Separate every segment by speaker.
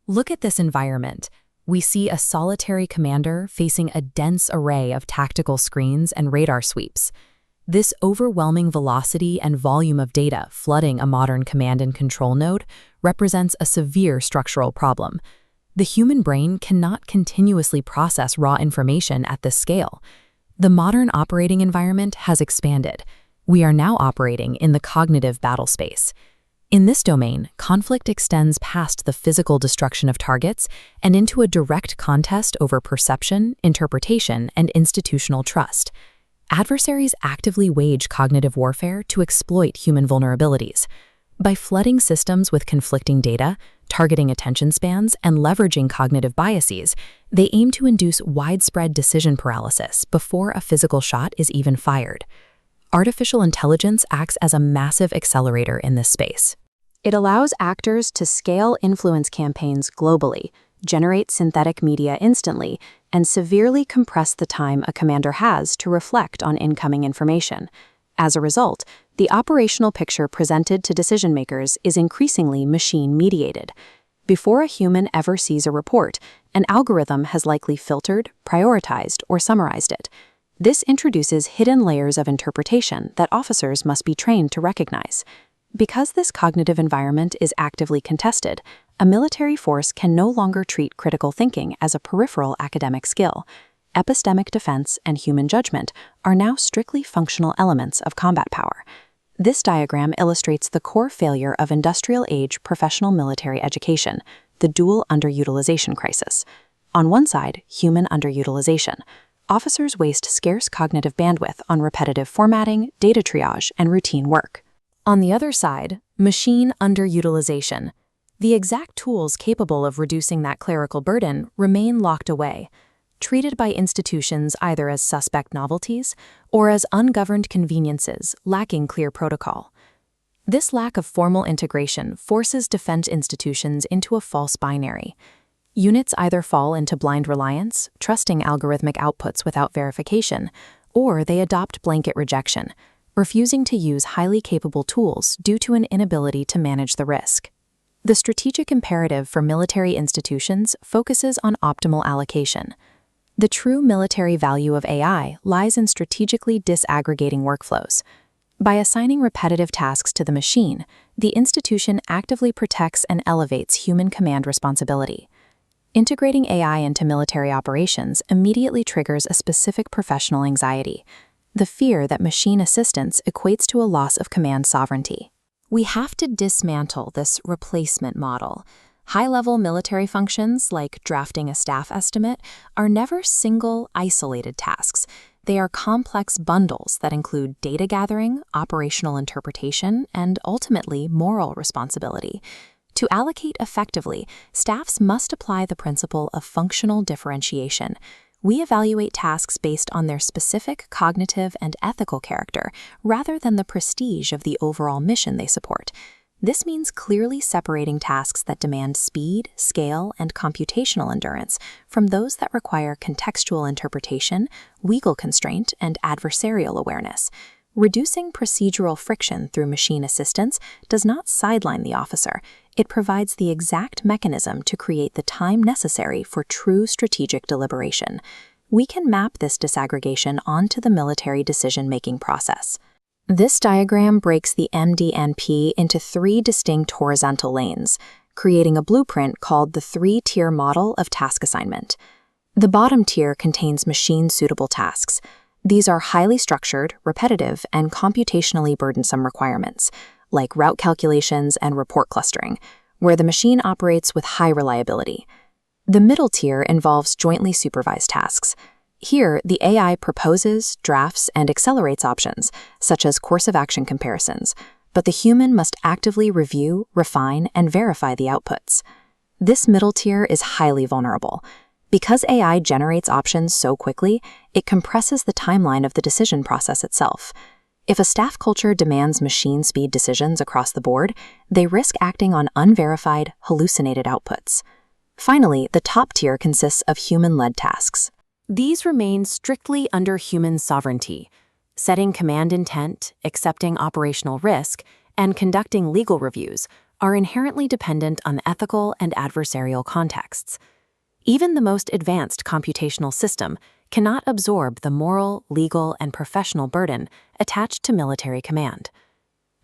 Speaker 1: Look at this environment. We see a solitary commander facing a dense array of tactical screens and radar sweeps. This overwhelming velocity and volume of data flooding a modern command and control node represents a severe structural problem. The human brain cannot continuously process raw information at this scale. The modern operating environment has expanded. We are now operating in the cognitive battlespace. In this domain, conflict extends past the physical destruction of targets and into a direct contest over perception, interpretation, and institutional trust. Adversaries actively wage cognitive warfare to exploit human vulnerabilities. By flooding systems with conflicting data, targeting attention spans, and leveraging cognitive biases, they aim to induce widespread decision paralysis before a physical shot is even fired. Artificial intelligence acts as a massive accelerator in this space. It allows actors to scale influence campaigns globally, generate synthetic media instantly, and severely compress the time a commander has to reflect on incoming information. As a result, the operational picture presented to decision-makers is increasingly machine-mediated. Before a human ever sees a report, an algorithm has likely filtered, prioritized, or summarized it. This introduces hidden layers of interpretation that officers must be trained to recognize. Because this cognitive environment is actively contested, a military force can no longer treat critical thinking as a peripheral academic skill. Epistemic defense and human judgment are now strictly functional elements of combat power. This diagram illustrates the core failure of industrial-age professional military education, the dual underutilization crisis. On one side, human underutilization. Officers waste scarce cognitive bandwidth on repetitive formatting, data triage, and routine work. On the other side, machine underutilization. The exact tools capable of reducing that clerical burden remain locked away, treated by institutions either as suspect novelties or as ungoverned conveniences lacking clear protocol. This lack of formal integration forces defense institutions into a false binary. Units either fall into blind reliance, trusting algorithmic outputs without verification, or they adopt blanket rejection, refusing to use highly capable tools due to an inability to manage the risk. The strategic imperative for military institutions focuses on optimal allocation. The true military value of AI lies in strategically disaggregating workflows. By assigning repetitive tasks to the machine, the institution actively protects and elevates human command responsibility. Integrating AI into military operations immediately triggers a specific professional anxiety, the fear that machine assistance equates to a loss of command sovereignty. We have to dismantle this replacement model. High-level military functions, like drafting a staff estimate, are never single, isolated tasks. They are complex bundles that include data gathering, operational interpretation, and ultimately moral responsibility. To allocate effectively, staffs must apply the principle of functional differentiation. We evaluate tasks based on their specific cognitive and ethical character, rather than the prestige of the overall mission they support. This means clearly separating tasks that demand speed, scale, and computational endurance from those that require contextual interpretation, legal constraint, and adversarial awareness. Reducing procedural friction through machine assistance does not sideline the officer. It provides the exact mechanism to create the time necessary for true strategic deliberation. We can map this disaggregation onto the military decision-making process. This diagram breaks the MDNP into 3 distinct horizontal lanes, creating a blueprint called the 3-tier model of task assignment. The bottom tier contains machine-suitable tasks. These are highly structured, repetitive, and computationally burdensome requirements, like route calculations and report clustering, where the machine operates with high reliability. The middle tier involves jointly supervised tasks. Here, the AI proposes, drafts, and accelerates options, such as course of action comparisons, but the human must actively review, refine, and verify the outputs. This middle tier is highly vulnerable. Because AI generates options so quickly, it compresses the timeline of the decision process itself. If a staff culture demands machine-speed decisions across the board, they risk acting on unverified, hallucinated outputs. Finally, the top tier consists of human-led tasks. These remain strictly under human sovereignty. Setting command intent, accepting operational risk, and conducting legal reviews are inherently dependent on ethical and adversarial contexts. Even the most advanced computational system cannot absorb the moral, legal, and professional burden attached to military command.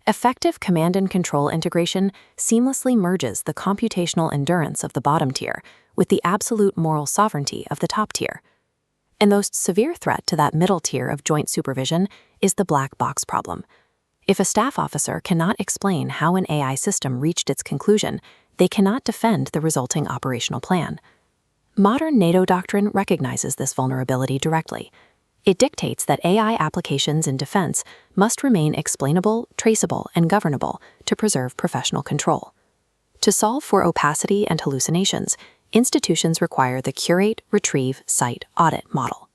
Speaker 1: Effective command and control integration seamlessly merges the computational endurance of the bottom tier with the absolute moral sovereignty of the top tier. And the most severe threat to that middle tier of joint supervision is the black box problem. If a staff officer cannot explain how an AI system reached its conclusion, they cannot defend the resulting operational plan. Modern NATO doctrine recognizes this vulnerability directly. It dictates that AI applications in defense must remain explainable, traceable, and governable to preserve professional control. To solve for opacity and hallucinations, institutions require the curate, retrieve, cite, audit model.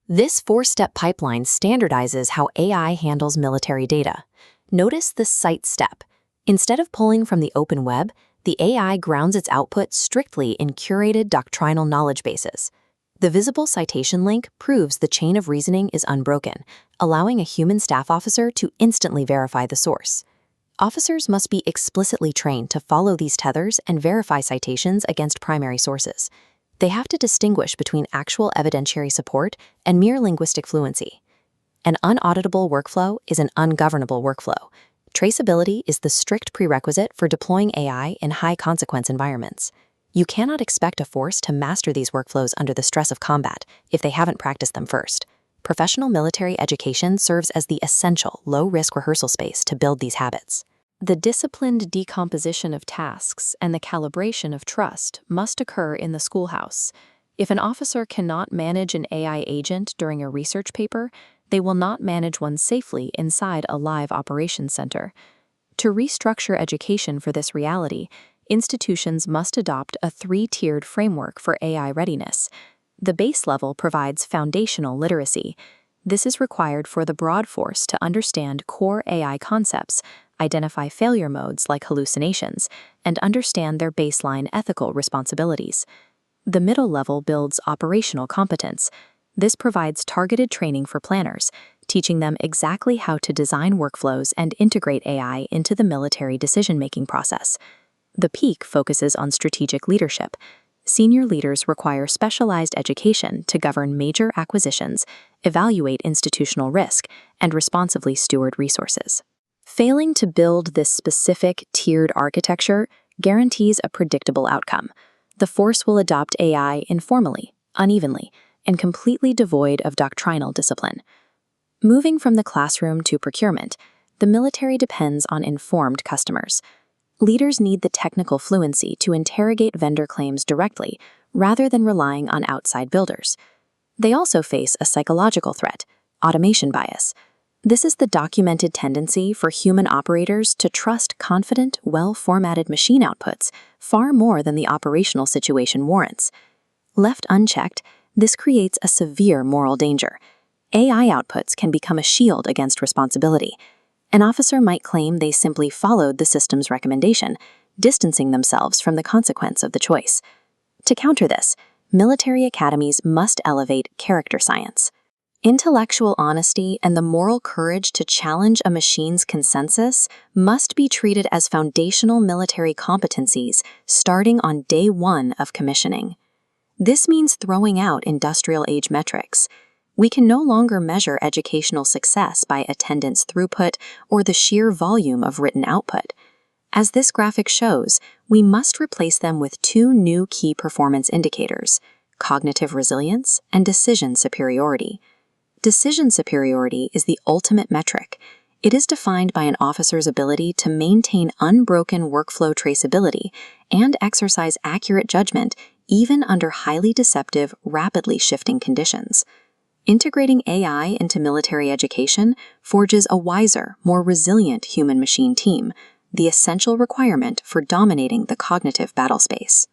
Speaker 1: This four-step pipeline standardizes how AI handles military data. Notice the cite step. Instead of pulling from the open web, the AI grounds its output strictly in curated doctrinal knowledge bases. The visible citation link proves the chain of reasoning is unbroken, allowing a human staff officer to instantly verify the source. Officers must be explicitly trained to follow these tethers and verify citations against primary sources. They have to distinguish between actual evidentiary support and mere linguistic fluency. An unauditable workflow is an ungovernable workflow. Traceability is the strict prerequisite for deploying AI in high-consequence environments. You cannot expect a force to master these workflows under the stress of combat if they haven't practiced them first. Professional military education serves as the essential, low-risk rehearsal space to build these habits. The disciplined decomposition of tasks and the calibration of trust must occur in the schoolhouse. If an officer cannot manage an AI agent during a research paper, they will not manage one safely inside a live operations center. To restructure education for this reality, institutions must adopt a three-tiered framework for AI readiness. The base level provides foundational literacy. This is required for the broad force to understand core AI concepts, identify failure modes like hallucinations, and understand their baseline ethical responsibilities. The middle level builds operational competence. This provides targeted training for planners, teaching them exactly how to design workflows and integrate AI into the military decision-making process. The peak focuses on strategic leadership. Senior leaders require specialized education to govern major acquisitions, evaluate institutional risk, and responsively steward resources. Failing to build this specific tiered architecture guarantees a predictable outcome. The force will adopt AI informally, unevenly, and completely devoid of doctrinal discipline. Moving from the classroom to procurement, the military depends on informed customers. Leaders need the technical fluency to interrogate vendor claims directly, rather than relying on outside builders. They also face a psychological threat, automation bias. This is the documented tendency for human operators to trust confident, well-formatted machine outputs far more than the operational situation warrants. Left unchecked, this creates a severe moral danger. AI outputs can become a shield against responsibility. An officer might claim they simply followed the system's recommendation, distancing themselves from the consequence of the choice. To counter this, military academies must elevate character science. Intellectual honesty and the moral courage to challenge a machine's consensus must be treated as foundational military competencies starting on day one of commissioning. This means throwing out industrial age metrics. We can no longer measure educational success by attendance throughput or the sheer volume of written output. As this graphic shows, we must replace them with two new key performance indicators: cognitive resilience and decision superiority. Decision superiority is the ultimate metric. It is defined by an officer's ability to maintain unbroken workflow traceability and exercise accurate judgment even under highly deceptive, rapidly shifting conditions. Integrating AI into military education forges a wiser, more resilient human-machine team, the essential requirement for dominating the cognitive battlespace.